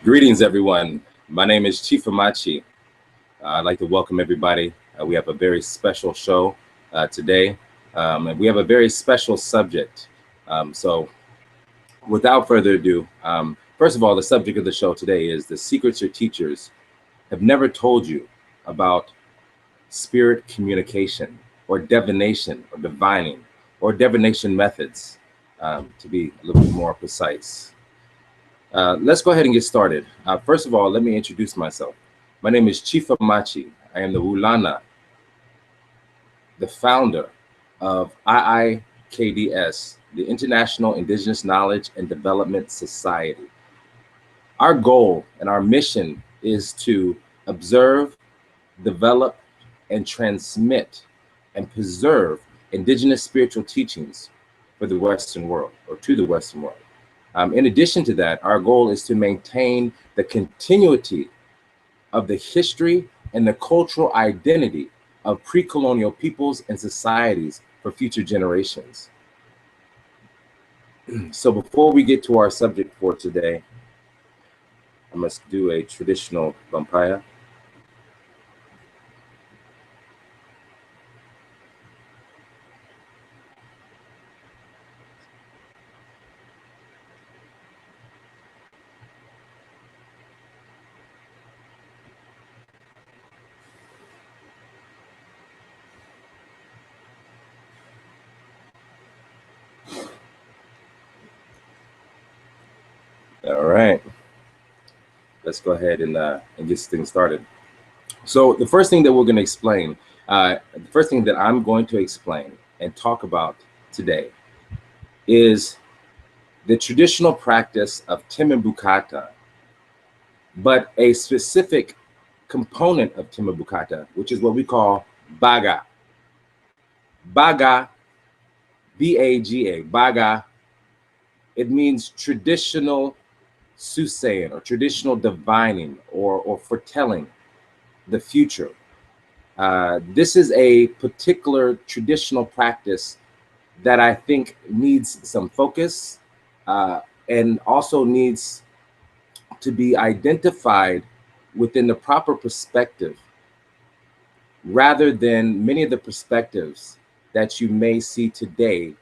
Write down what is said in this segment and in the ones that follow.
Greetings, everyone. My name is Chief Amachi. I'd like to welcome everybody. We have a very special show today, and we have a very special subject. So without further ado, first of all, the subject of the show today is the secrets your teachers have never told you about spirit communication or divination or divining or divination methods, to be a little bit more precise. Let's go ahead and get started. First of all, let me introduce myself. My name is Chief Amachi. I am the Wulana, the founder of IIKDS, the International Indigenous Knowledge and Development Society. Our goal and our mission is to observe, develop, and transmit and preserve indigenous spiritual teachings for the Western world, or to the Western world. In addition to that, our goal is to maintain the continuity of the history and the cultural identity of pre-colonial peoples and societies for future generations. So before we get to our subject for today, I must do a traditional vampire. All right, let's go ahead and get things started. So the first thing that we're going to explain, the first thing that I'm going to explain and talk about today is the traditional practice of Timbukata, but a specific component of Timbukata, which is what we call Baga. Baga, B-A-G-A, Baga, it means traditional soothsaying or traditional divining or foretelling the future. This is a particular traditional practice that I think needs some focus and also needs to be identified within the proper perspective, rather than many of the perspectives that you may see today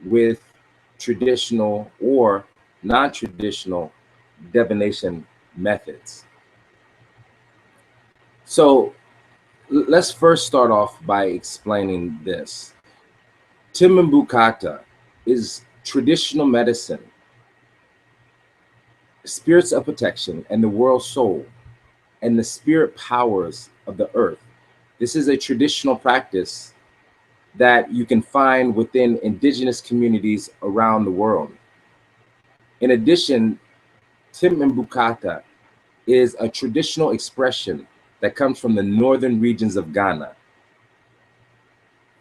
with traditional or non-traditional divination methods. So let's first start off by explaining this. Timbukata is traditional medicine, spirits of protection, and the world soul, and the spirit powers of the earth. This is a traditional practice that you can find within indigenous communities around the world. In addition, Timbukata is a traditional expression that comes from the northern regions of Ghana,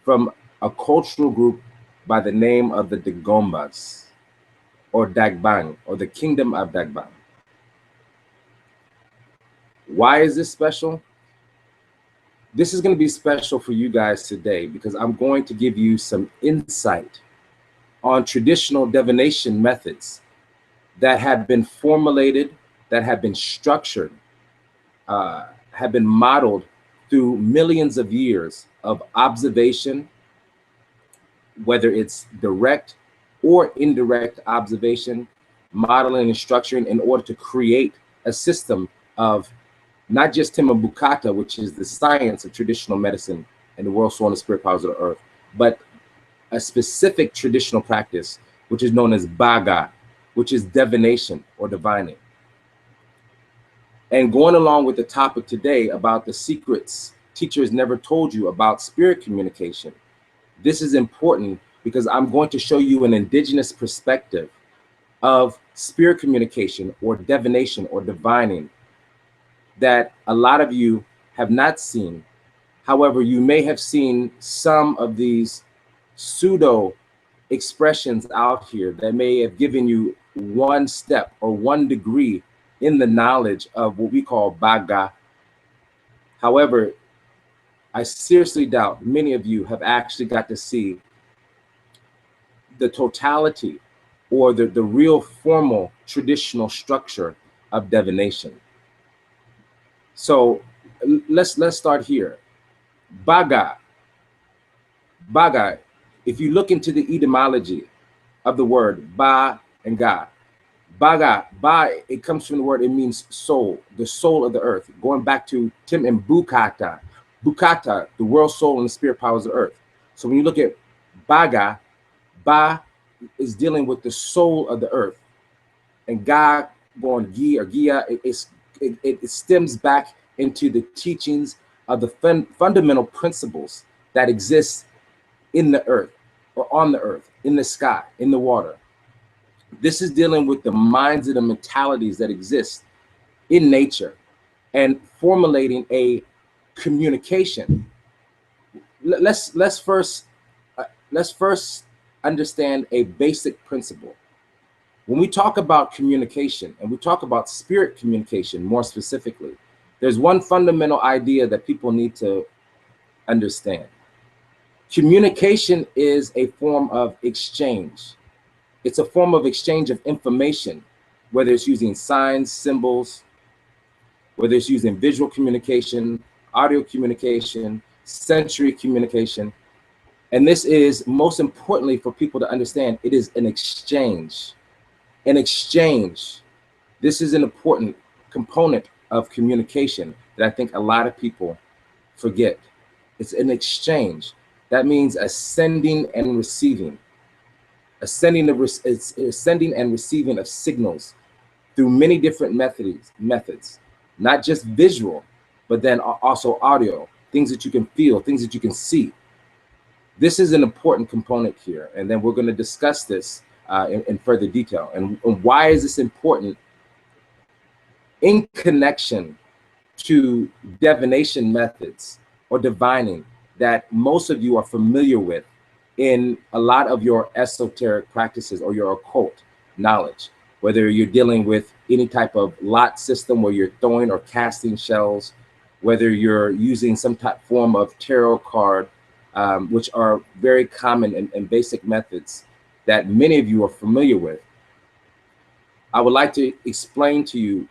from a cultural group by the name of the Dagombas, or Dagbang, or the Kingdom of Dagbang. Why is this special? This is going to be special for you guys today because I'm going to give you some insight on traditional divination methods that have been formulated, that have been structured, have been modeled through millions of years of observation, whether it's direct or indirect observation, modeling and structuring in order to create a system of not just Timbukata, which is the science of traditional medicine and the world soul and the spirit powers of the earth, but a specific traditional practice, which is known as Baga, which is divination or divining. And going along with the topic today about the secrets teachers never told you about spirit communication, this is important because I'm going to show you an indigenous perspective of spirit communication or divination or divining that a lot of you have not seen. However, you may have seen some of these pseudo expressions out here that may have given you one step or one degree in the knowledge of what we call Baga. However, I seriously doubt many of you have actually got to see the totality or the real formal traditional structure of divination. So let's start here. Baga, baga. If you look into the etymology of the word ba and ga, baga, ba, it comes from the word, it means soul, the soul of the earth. Going back to Tim and Bukata, Bukata, the world soul and the spirit powers of the earth. So when you look at baga, ba is dealing with the soul of the earth, and ga, going gi or gia, it stems back into the teachings of the fundamental principles that exist in the earth, or on the earth, in the sky, in the water. This is dealing with the minds and the mentalities that exist in nature and formulating a communication. Let's first understand a basic principle. When we talk about communication, and we talk about spirit communication more specifically, there's one fundamental idea that people need to understand. Communication is a form of exchange. It's a form of exchange of information, whether it's using signs, symbols, whether it's using visual communication, audio communication, sensory communication. And this is, most importantly for people to understand, it is an exchange. An exchange. This is an important component of communication that I think a lot of people forget. It's an exchange. That means a sending and receiving. It's sending and receiving of signals through many different methods, not just visual, but then also audio, things that you can feel, things that you can see. This is an important component here, and then we're going to discuss this in further detail. And why is this important in connection to divination methods or divining that most of you are familiar with in a lot of your esoteric practices or your occult knowledge, whether you're dealing with any type of lot system where you're throwing or casting shells, whether you're using some type form of tarot card, which are very common and basic methods that many of you are familiar with. I would like to explain to you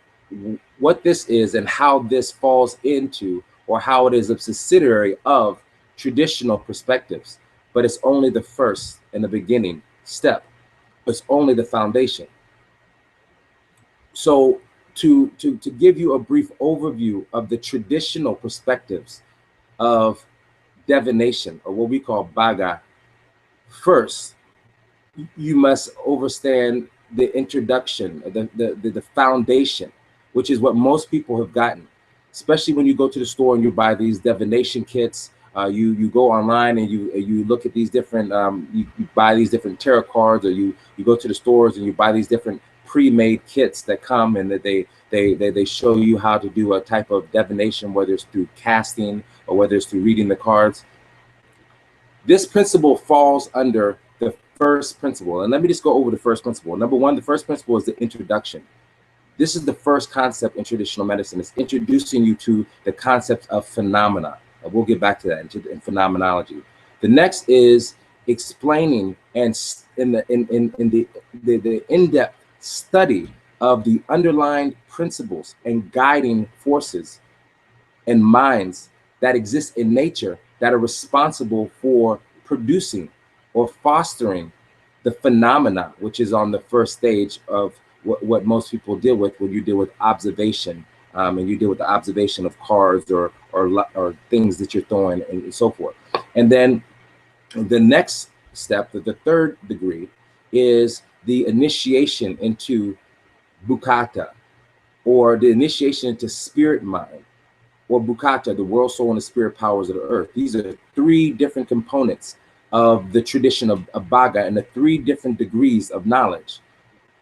what this is and how this falls into, or how it is a subsidiary of, traditional perspectives. But it's only the first and the beginning step. It's only the foundation. So to give you a brief overview of the traditional perspectives of divination, or what we call baga, first, you must understand the introduction, the foundation, which is what most people have gotten, especially when you go to the store and you buy these divination kits. You go online and you look at these different, you buy these different tarot cards, or you go to the stores and you buy these different pre-made kits that come, and that they show you how to do a type of divination, whether it's through casting or whether it's through reading the cards. This principle falls under the first principle. And let me just go over the first principle. Number one, the first principle is the introduction. This is the first concept in traditional medicine. It's introducing you to the concept of phenomena. And we'll get back to that in phenomenology. The next is explaining and in the in-depth study of the underlying principles and guiding forces and minds that exist in nature that are responsible for producing or fostering the phenomena, which is on the first stage of what most people deal with when you deal with observation, and you deal with the observation of cards or things that you're throwing and so forth. And then the next step, the third degree, is the initiation into Bukata, or the initiation into spirit mind, or Bukata, the world, soul, and the spirit powers of the earth. These are three different components of the tradition of Baga, and the three different degrees of knowledge.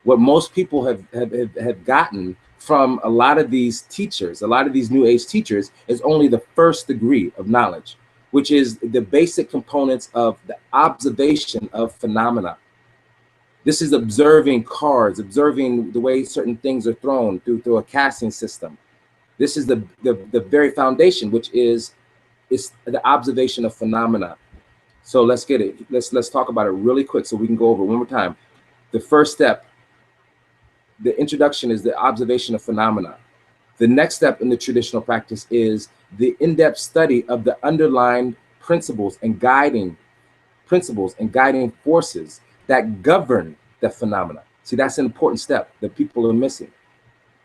What most people have gotten from a lot of these teachers, a lot of these new age teachers, is only the first degree of knowledge, which is the basic components of the observation of phenomena. This is observing cards, observing the way certain things are thrown through a casting system. This is the very foundation, which is the observation of phenomena. So let's get it. Let's talk about it really quick so we can go over it one more time. The first step the introduction is the observation of phenomena. The next step in the traditional practice is the in-depth study of the underlying principles and guiding forces that govern the phenomena. See, that's an important step that people are missing.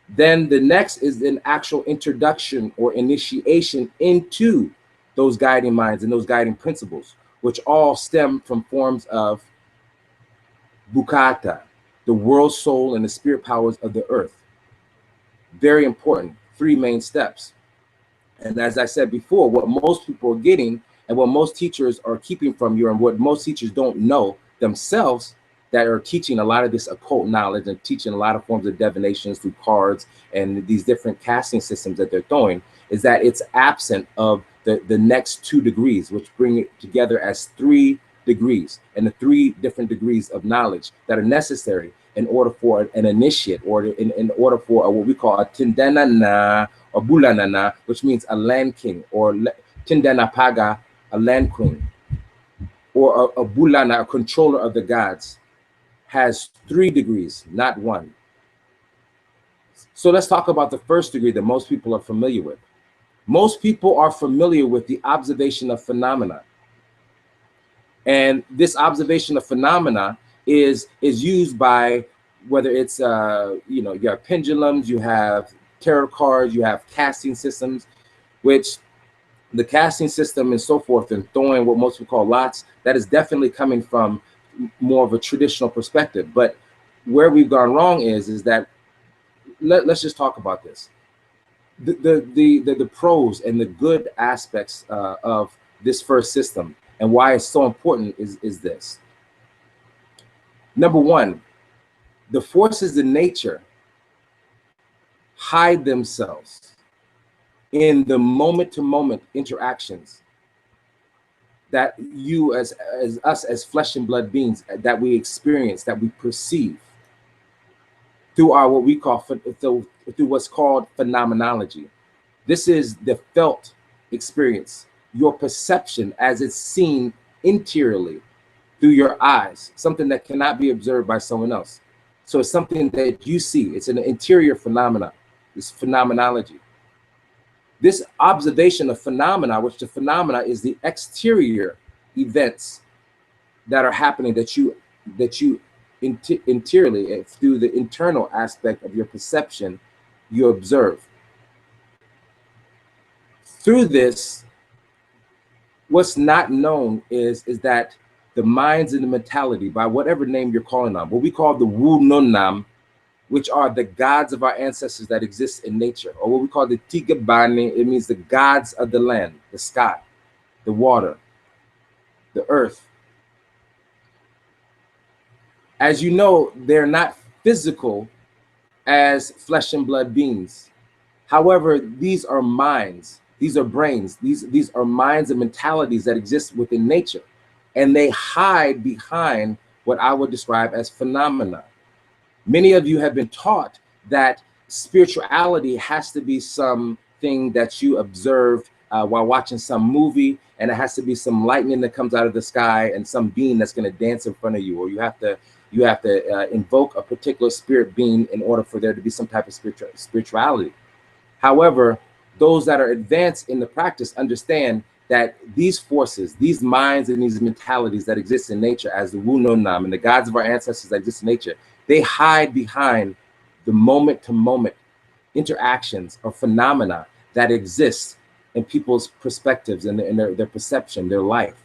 Then the next is an actual introduction or initiation into those guiding minds and those guiding principles, which all stem from forms of Bukata, the world soul and the spirit powers of the earth. Very important, 3 main steps. And as I said before, what most people are getting and what most teachers are keeping from you, and what most teachers don't know themselves, that are teaching a lot of this occult knowledge and teaching a lot of forms of divinations through cards and these different casting systems that they're throwing, is that it's absent of the next 2 degrees, which bring it together as 3 degrees, and the 3 different degrees of knowledge that are necessary in order for an initiate, or in order for what we call a tindanana or bulanana, which means a land king, or tindanapaga, a land queen, or a bulana, a controller of the gods, has 3 degrees, not 1. So let's talk about the first degree that most people are familiar with. Most people are familiar with the observation of phenomena. And this observation of phenomena is used by, whether it's, you know, you have pendulums, you have tarot cards, you have casting systems, which the casting system and so forth, and throwing what most people call lots, that is definitely coming from more of a traditional perspective. But where we've gone wrong is that, let's just talk about this. The pros and the good aspects of this first system, and why it's so important is this. Number 1, the forces in nature hide themselves in the moment-to-moment interactions that you as us as flesh and blood beings, that we experience, that we perceive through our what we call through what's called phenomenology. This is the felt experience, your perception as it's seen interiorly through your eyes, something that cannot be observed by someone else. So it's something that you see. It's an interior phenomena, this phenomenology. This observation of phenomena, which the phenomena is the exterior events that are happening that you interiorly, through the internal aspect of your perception, you observe. Through this, what's not known is that the minds and the mentality, by whatever name you're calling on, what we call the Wu Nonam, which are the gods of our ancestors that exist in nature, or what we call the Tigabani, it means the gods of the land, the sky, the water, the earth. As you know, they're not physical as flesh and blood beings. However, these are minds, these are brains, these are minds and mentalities that exist within nature, and they hide behind what I would describe as phenomena. Many of you have been taught that spirituality has to be something that you observe while watching some movie, and it has to be some lightning that comes out of the sky and some being that's going to dance in front of you, or you have to invoke a particular spirit being in order for there to be some type of spirituality. However, those that are advanced in the practice understand that these forces, these minds and these mentalities that exist in nature, as the Wu Nonam and the gods of our ancestors that exist in nature, they hide behind the moment-to-moment interactions or phenomena that exist in people's perspectives and their perception, their life.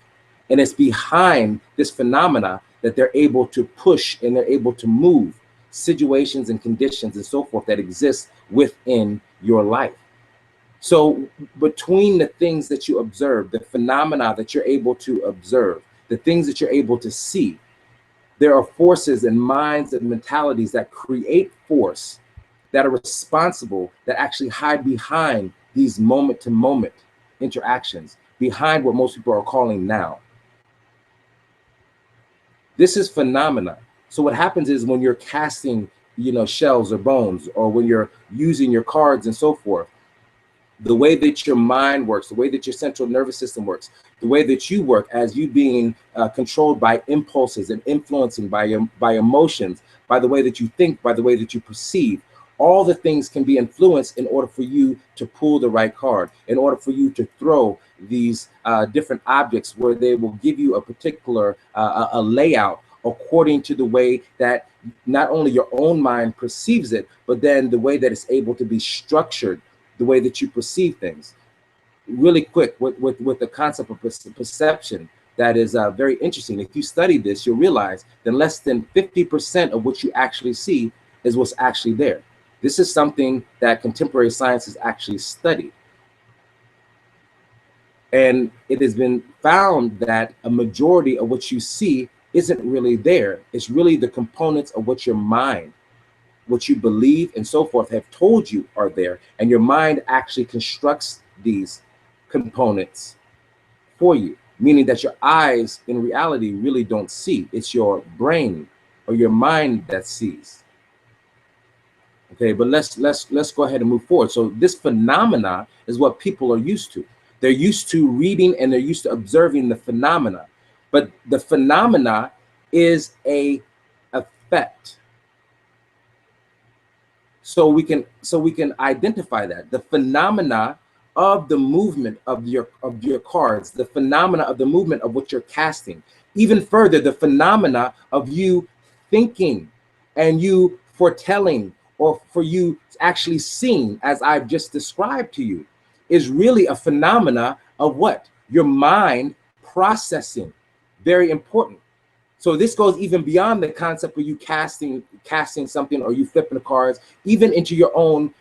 And it's behind this phenomena that they're able to push and they're able to move situations and conditions and so forth that exist within your life. So between the things that you observe, the phenomena that you're able to observe, the things that you're able to see, there are forces and minds and mentalities that create force, that are responsible, that actually hide behind these moment-to-moment interactions, behind what most people are calling now. This is phenomena. So what happens is when you're casting, shells or bones, or when you're using your cards and so forth, the way that your mind works, the way that your central nervous system works, the way that you work as you being controlled by impulses and influencing by emotions, by the way that you think, by the way that you perceive. All the things can be influenced in order for you to pull the right card, in order for you to throw these different objects where they will give you a particular a layout according to the way that not only your own mind perceives it, but then the way that it's able to be structured, the way that you perceive things. Really quick with the concept of perception, that is very interesting. If you study this, you'll realize that less than 50% of what you actually see is what's actually there. This is something that contemporary science has actually studied. And it has been found that a majority of what you see isn't really there. It's really the components of what your mind, what you believe and so forth have told you are there. And your mind actually constructs these components for you, meaning that your eyes in reality really don't see. It's your brain or your mind that sees. Okay, but let's go ahead and move forward. So this phenomena is what people are used to. They're used to reading and they're used to observing the phenomena. But the phenomena is a effect. So we can identify that the phenomena of the movement of your cards, the phenomena of the movement of what you're casting, even further, the phenomena of you thinking and you foretelling, or for you actually seeing, as I've just described to you, is really a phenomena of what? Your mind processing. Very important. So this goes even beyond the concept of you casting something or you flipping the cards, even into your own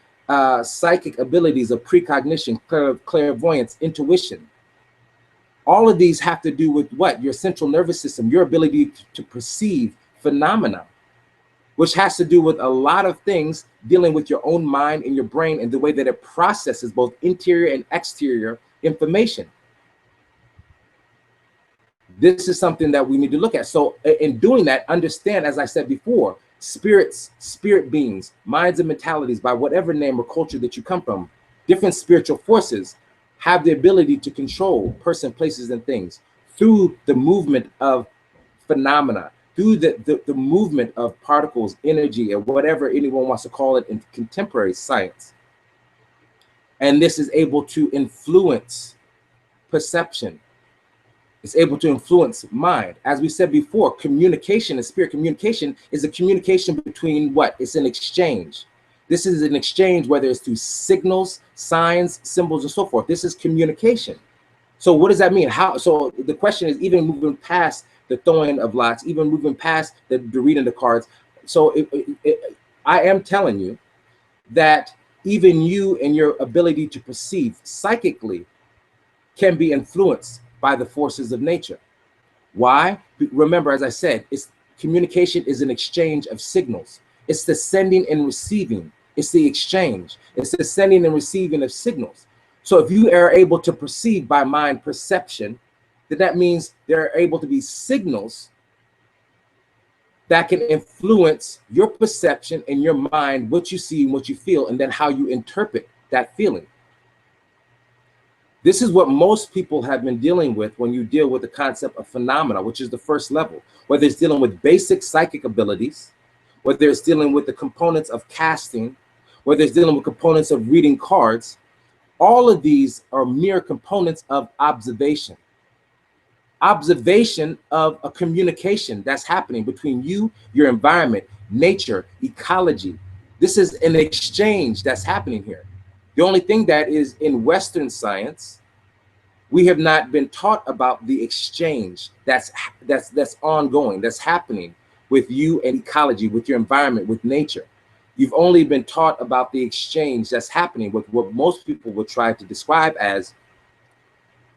psychic abilities of precognition, clairvoyance, intuition. All of these have to do with what? Your central nervous system, your ability to perceive phenomena, which has to do with a lot of things dealing with your own mind and your brain and the way that it processes both interior and exterior information. This is something that we need to look at. So in doing that, understand, as I said before, spirits, spirit beings, minds and mentalities, by whatever name or culture that you come from, different spiritual forces have the ability to control person, places, and things through the movement of phenomena, through the movement of particles, energy, or whatever anyone wants to call it in contemporary science. And this is able to influence perception. It's able to influence mind. As we said before, communication and spirit communication is a communication between what? It's an exchange. This is an exchange, whether it's through signals, signs, symbols, and so forth. This is communication. So what does that mean? How? So the question is, even moving past the throwing of lots, even moving past the reading the cards. So I am telling you that even you and your ability to perceive psychically can be influenced by the forces of nature. Why? Remember, as I said, communication is an exchange of signals. It's the sending and receiving. It's the exchange. It's the sending and receiving of signals. So if you are able to perceive by mind perception, then that means there are able to be signals that can influence your perception and your mind, what you see and what you feel, and then how you interpret that feeling. This is what most people have been dealing with when you deal with the concept of phenomena, which is the first level, whether it's dealing with basic psychic abilities, whether it's dealing with the components of casting, whether it's dealing with components of reading cards. All of these are mere components of observation. Observation of a communication that's happening between you, your environment, nature, ecology. This is an exchange that's happening here. The only thing that is in Western science, we have not been taught about the exchange that's ongoing, that's happening with you and ecology, with your environment, with nature. You've only been taught about the exchange that's happening with what most people would try to describe as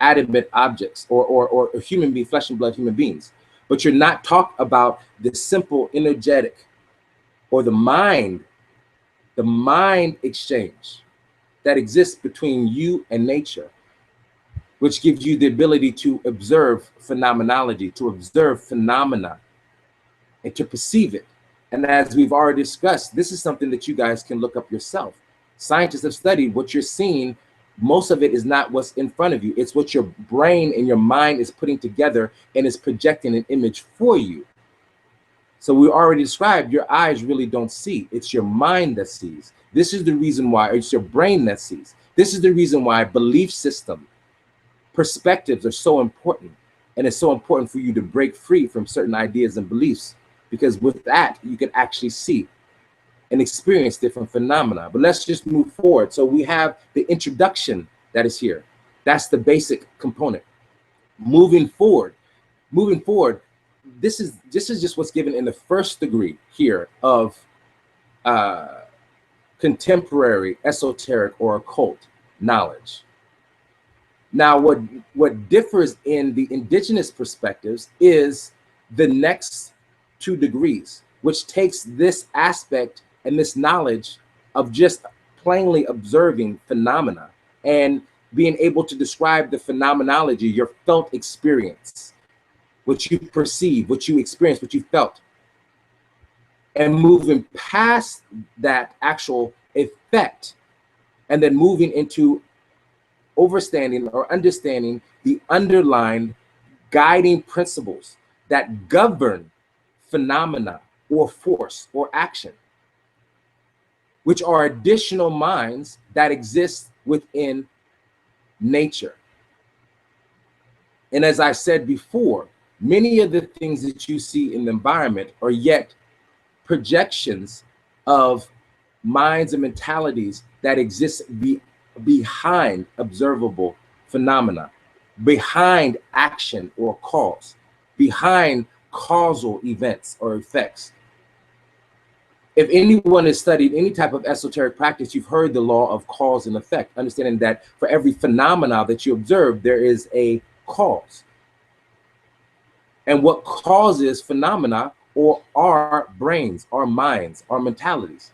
animate objects or human being, flesh and blood human beings. But you're not taught about the simple energetic or the mind exchange that exists between you and nature, which gives you the ability to observe phenomenology, to observe phenomena, and to perceive it. And as we've already discussed, this is something that you guys can look up yourself. Scientists have studied what you're seeing most of it is not what's in front of you. It's what your brain and your mind is putting together and is projecting an image for you. So we already described your eyes really don't see. It's your mind that sees. This is the reason why, or it's your brain that sees. This is the reason why belief system, perspectives are so important. And it's so important for you to break free from certain ideas and beliefs, because with that, you can actually see and experience different phenomena. But let's just move forward. So we have the introduction that is here. That's the basic component. Moving forward, this is just what's given in the first degree here of contemporary esoteric or occult knowledge. Now, what differs in the indigenous perspectives is the next 2 degrees, which takes this aspect and this knowledge of just plainly observing phenomena and being able to describe the phenomenology, your felt experience, what you perceive, what you experience, what you felt, and moving past that actual effect, and then moving into overstanding or understanding the underlying guiding principles that govern phenomena or force or action, which are additional minds that exist within nature. And as I said before, many of the things that you see in the environment are yet projections of minds and mentalities that exist behind observable phenomena, behind action or cause, behind causal events or effects. If anyone has studied any type of esoteric practice, you've heard the law of cause and effect, understanding that for every phenomena that you observe, there is a cause. And what causes phenomena or our brains, our minds, our mentalities.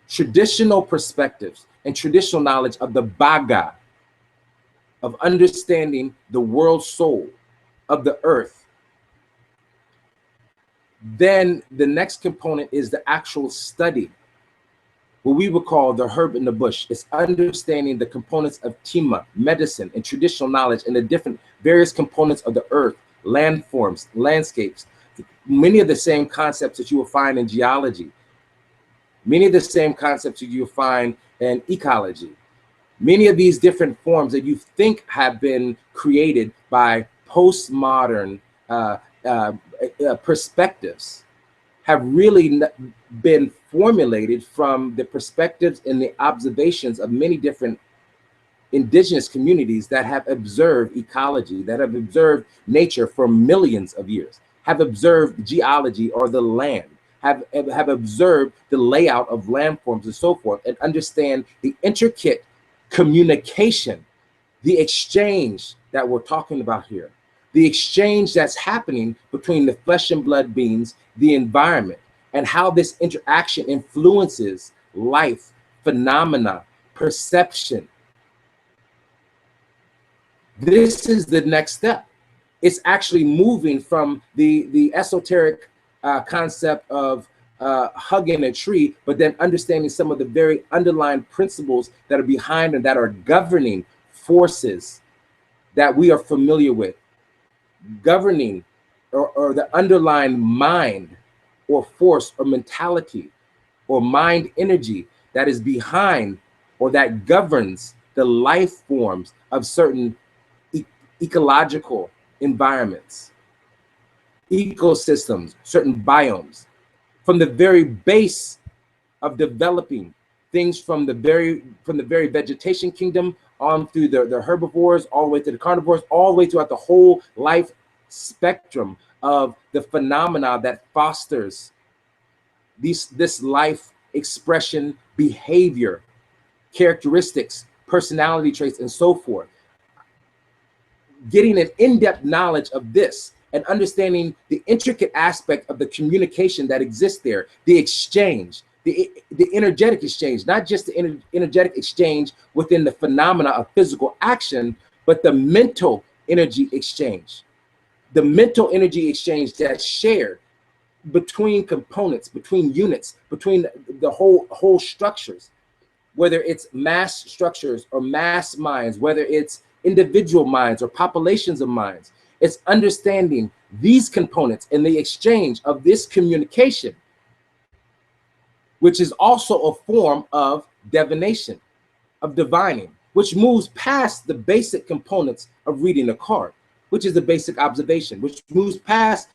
Traditional perspectives and traditional knowledge of the Baga, of understanding the world soul, of the earth. Then the next component is the actual study, what we would call the herb in the bush. It's understanding the components of tima, medicine, and traditional knowledge, and the different various components of the earth, landforms, landscapes. Many of the same concepts that you will find in geology, many of the same concepts that you'll find in ecology, many of these different forms that you think have been created by postmodern perspectives have really been formulated from the perspectives and the observations of many different indigenous communities that have observed ecology, that have observed nature for millions of years, have observed geology or the land, have observed the layout of landforms and so forth, and understand the intricate communication, the exchange that we're talking about here, the exchange that's happening between the flesh and blood beings, the environment, and how this interaction influences life, phenomena, perception. This is the next step. It's actually moving from the esoteric concept of hugging a tree, but then understanding some of the very underlying principles that are behind and that are governing forces that we are familiar with, governing or the underlying mind or force or mentality or mind energy that is behind or that governs the life forms of certain ecological environments, ecosystems, certain biomes, from the very base of developing things from the very vegetation kingdom on through the herbivores, all the way to the carnivores, all the way throughout the whole life spectrum of the phenomena that fosters this life expression, behavior, characteristics, personality traits, and so forth. Getting an in-depth knowledge of this and understanding the intricate aspect of the communication that exists there, the exchange, the energetic exchange, not just the energetic exchange within the phenomena of physical action, but the mental energy exchange. The mental energy exchange that's shared between components, between units, between the whole structures. whether it's mass structures or mass minds, whether it's individual minds or populations of minds. It's understanding these components and the exchange of this communication, which is also a form of divination, of divining, which moves past the basic components of reading a card, which is the basic observation, which moves past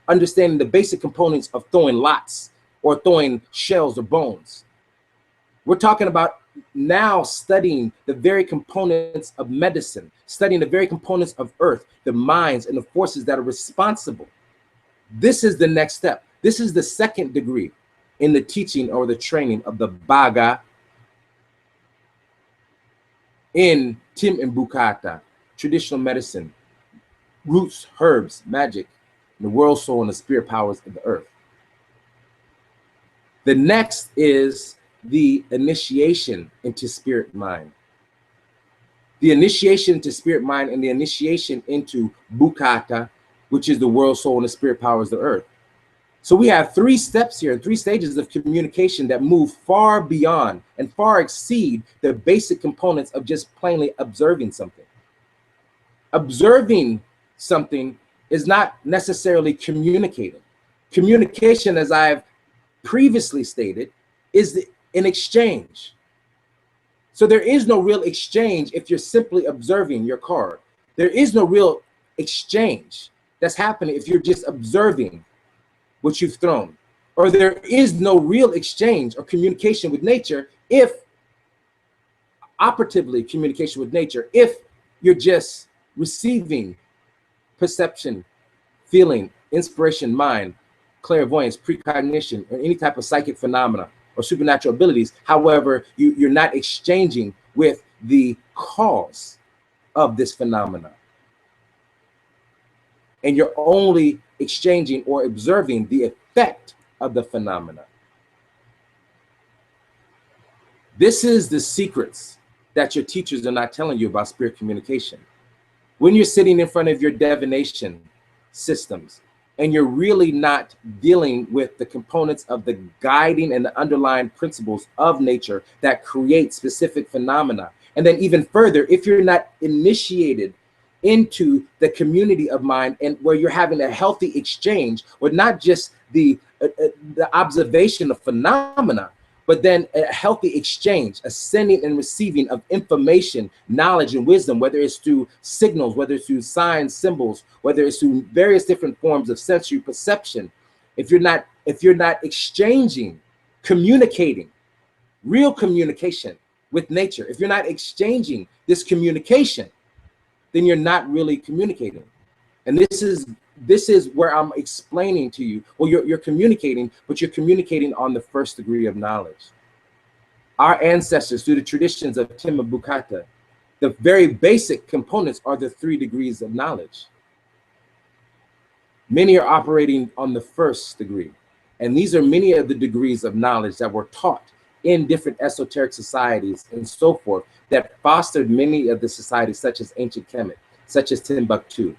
understanding the basic components of throwing lots or throwing shells or bones. We're talking about now studying the very components of medicine, studying the very components of earth, the minds and the forces that are responsible. This is the next step. This is the second degree in the teaching or the training of the Baga in Tim and Bukata, traditional medicine, roots, herbs, magic, the world soul and the spirit powers of the earth. The next is the initiation into spirit mind. The initiation into spirit mind and the initiation into Bukata, which is the world soul and the spirit powers of the earth. So we have 3 steps here, 3 stages of communication that move far beyond and far exceed the basic components of just plainly observing something. Observing something is not necessarily communicating. Communication, as I've previously stated, is an exchange. So there is no real exchange if you're simply observing your card. There is no real exchange that's happening if you're just observing what you've thrown. Or there is no real exchange or communication with nature if, operatively communication with nature, if you're just receiving perception, feeling, inspiration, mind, clairvoyance, precognition, or any type of psychic phenomena or supernatural abilities. However, you're not exchanging with the cause of this phenomena. And you're only exchanging or observing the effect of the phenomena. This is the secrets that your teachers are not telling you about spirit communication. When you're sitting in front of your divination systems and you're really not dealing with the components of the guiding and the underlying principles of nature that create specific phenomena. And then even further, if you're not initiated into the community of mind and where you're having a healthy exchange with not just the observation of phenomena, but then a healthy exchange, a sending and receiving of information, knowledge, and wisdom, whether it's through signals, whether it's through signs, symbols, whether it's through various different forms of sensory perception. If you're not exchanging, communicating, real communication with nature, if you're not exchanging this communication, then you're not really communicating. And this is where I'm explaining to you, well, you're communicating, but you're communicating on the first degree of knowledge. Our ancestors, through the traditions of Tim and Bukata, the very basic components are the 3 degrees of knowledge. Many are operating on the first degree. And these are many of the degrees of knowledge that were taught in different esoteric societies and so forth that fostered many of the societies, such as ancient Kemet, such as Timbuktu,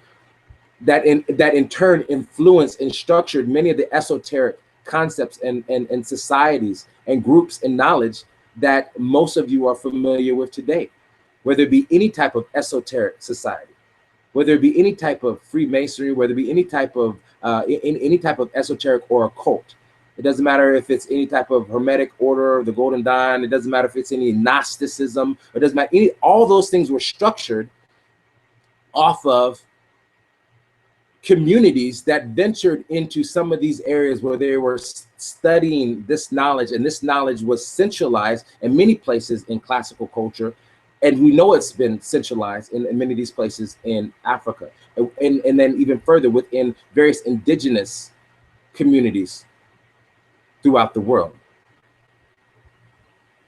that in turn influenced and structured many of the esoteric concepts and societies and groups and knowledge that most of you are familiar with today, whether it be any type of esoteric society, whether it be any type of Freemasonry, whether it be any type of esoteric or occult. It doesn't matter if it's any type of Hermetic order, the Golden Dawn. It doesn't matter if it's any Gnosticism. It doesn't matter. All those things were structured off of communities that ventured into some of these areas where they were studying this knowledge, and this knowledge was centralized in many places in classical culture. And we know it's been centralized in many of these places in Africa, and then even further within various indigenous communities throughout the world.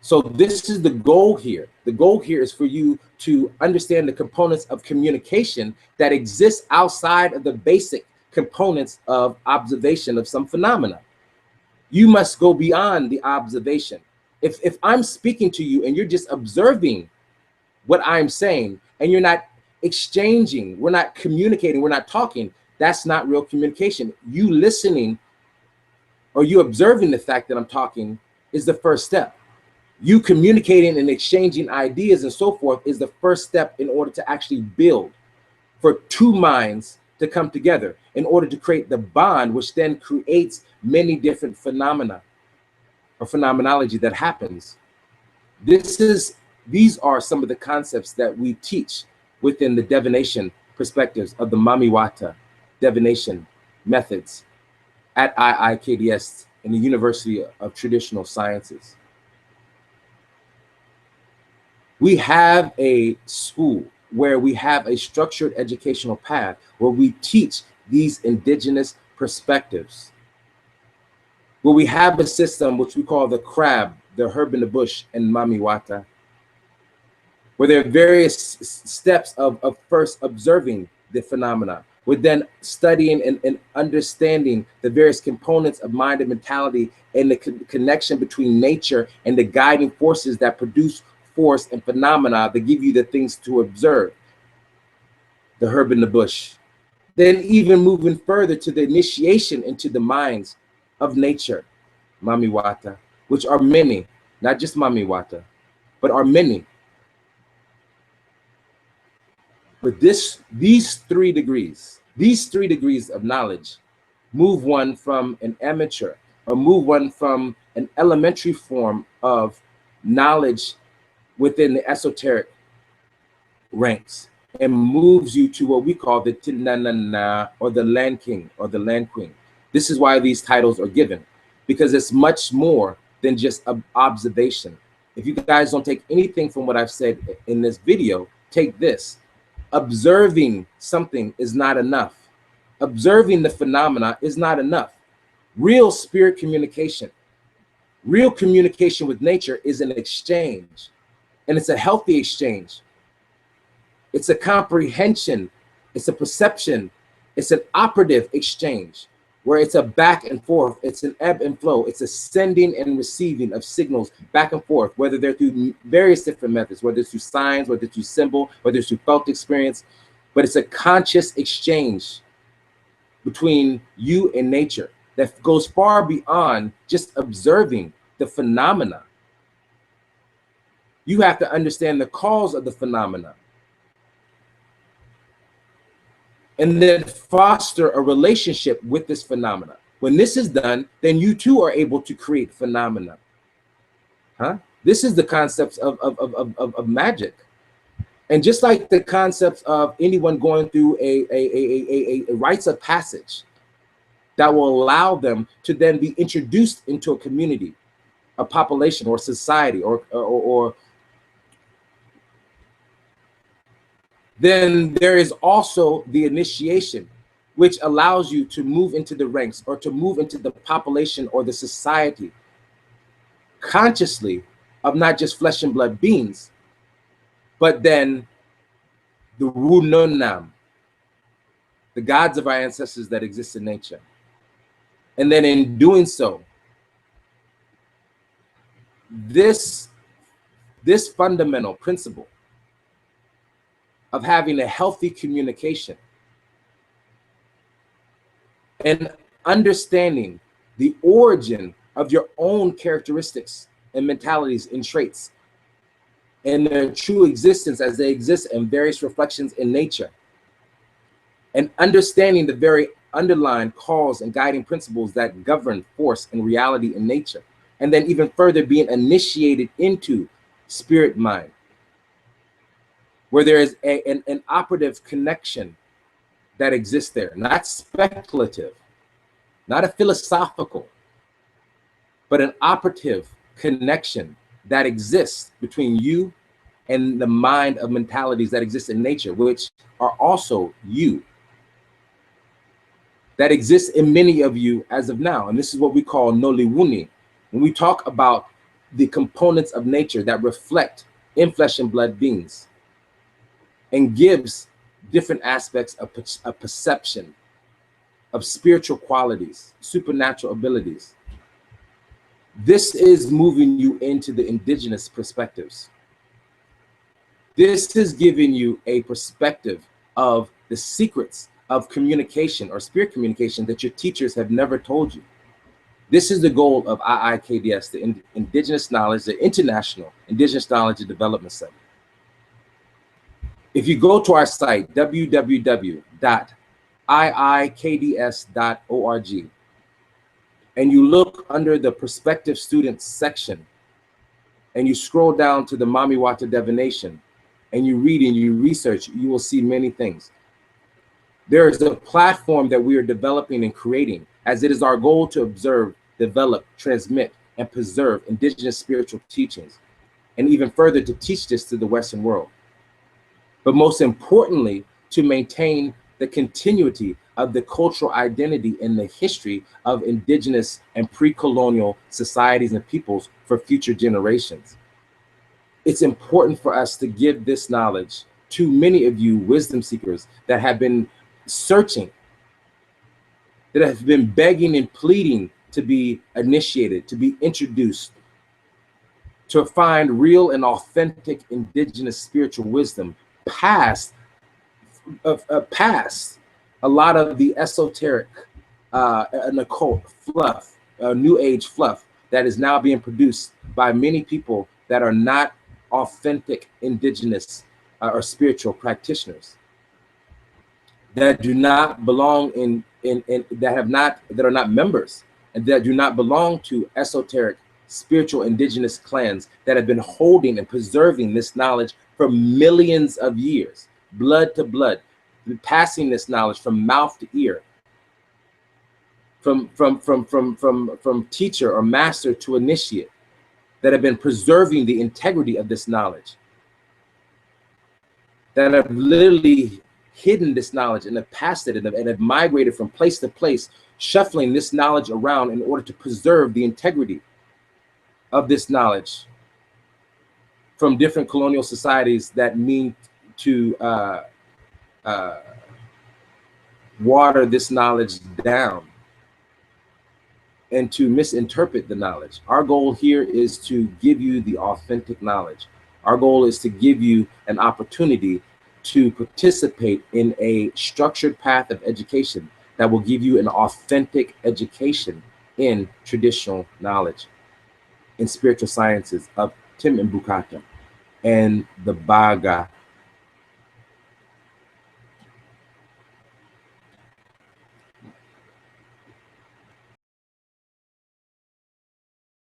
So this is the goal here. The goal here is for you to understand the components of communication that exist outside of the basic components of observation of some phenomena. You must go beyond the observation. If I'm speaking to you and you're just observing what I'm saying and you're not exchanging, we're not communicating, we're not talking, that's not real communication. You listening or you observing the fact that I'm talking is the first step. You communicating and exchanging ideas and so forth is the first step in order to actually build for two minds to come together in order to create the bond, which then creates many different phenomena or phenomenology that happens. These are some of the concepts that we teach within the divination perspectives of the Mami Wata divination methods at IIKDS in the University of Traditional Sciences. We have a school where we have a structured educational path where we teach these indigenous perspectives, where we have a system which we call the crab, the herb in the bush, and Mami Wata, where there are various steps of first observing the phenomena, with then studying and understanding the various components of mind and mentality and the connection between nature and the guiding forces that produce force and phenomena that give you the things to observe, the herb in the bush. Then even moving further to the initiation into the minds of nature, Mami Wata, which are many, not just Mami Wata, but are many. But these three degrees of knowledge move one from an amateur or move one from an elementary form of knowledge within the esoteric ranks and moves you to what we call the Tinanana, or the Land King or the Land Queen. This is why these titles are given, because it's much more than just observation. If you guys don't take anything from what I've said in this video, take this. Observing something is not enough. Observing the phenomena is not enough. Real spirit communication, real communication with nature is an exchange, and it's a healthy exchange. It's a comprehension, it's a perception, it's an operative exchange where it's a back and forth, it's an ebb and flow, it's a sending and receiving of signals back and forth, whether they're through various different methods, whether it's through signs, whether it's through symbol, whether it's through felt experience, but it's a conscious exchange between you and nature that goes far beyond just observing the phenomena. You have to understand the cause of the phenomena, and then foster a relationship with this phenomena. When this is done, then you too are able to create phenomena. This is the concepts of magic. And just like the concepts of anyone going through a rites of passage that will allow them to then be introduced into a community, a population or society, or then there is also the initiation, which allows you to move into the ranks or to move into the population or the society consciously of not just flesh and blood beings, but then the Wununam, the gods of our ancestors that exist in nature. And then in doing so, this fundamental principle of having a healthy communication and understanding the origin of your own characteristics and mentalities and traits and their true existence as they exist in various reflections in nature, and understanding the very underlying cause and guiding principles that govern force and reality in nature, and then even further being initiated into spirit mind, where there is an operative connection that exists there, not speculative, not a philosophical, but an operative connection that exists between you and the mind of mentalities that exist in nature, which are also you, that exists in many of you as of now. And this is what we call Noliwuni. When we talk about the components of nature that reflect in flesh and blood beings and gives different aspects of perception, of spiritual qualities, supernatural abilities. This is moving you into the indigenous perspectives. This is giving you a perspective of the secrets of communication or spirit communication that your teachers have never told you. This is the goal of IIKDS, the Indigenous Knowledge, the International Indigenous Knowledge and Development Center. If you go to our site, www.iikds.org, and you look under the prospective students section, and you scroll down to the Mami, Wata, Divination, and you read and you research, you will see many things. There is a platform that we are developing and creating, as it is our goal to observe, develop, transmit, and preserve indigenous spiritual teachings, and even further to teach this to the Western world. But most importantly, to maintain the continuity of the cultural identity and the history of indigenous and pre-colonial societies and peoples for future generations. It's important for us to give this knowledge to many of you wisdom seekers that have been searching, that have been begging and pleading to be initiated, to be introduced, to find real and authentic indigenous spiritual wisdom past a lot of the esoteric and occult fluff, new age fluff that is now being produced by many people that are not authentic indigenous or spiritual practitioners, that do not belong that are not members, and that do not belong to esoteric spiritual indigenous clans that have been holding and preserving this knowledge for millions of years, blood to blood, passing this knowledge from mouth to ear, from teacher or master to initiate, that have been preserving the integrity of this knowledge, that have literally hidden this knowledge and have passed it and have migrated from place to place, shuffling this knowledge around in order to preserve the integrity of this knowledge from different colonial societies that mean to water this knowledge down and to misinterpret the knowledge. Our goal here is to give you the authentic knowledge. Our goal is to give you an opportunity to participate in a structured path of education that will give you an authentic education in traditional knowledge, in spiritual sciences of Tim and Bukata and the Baga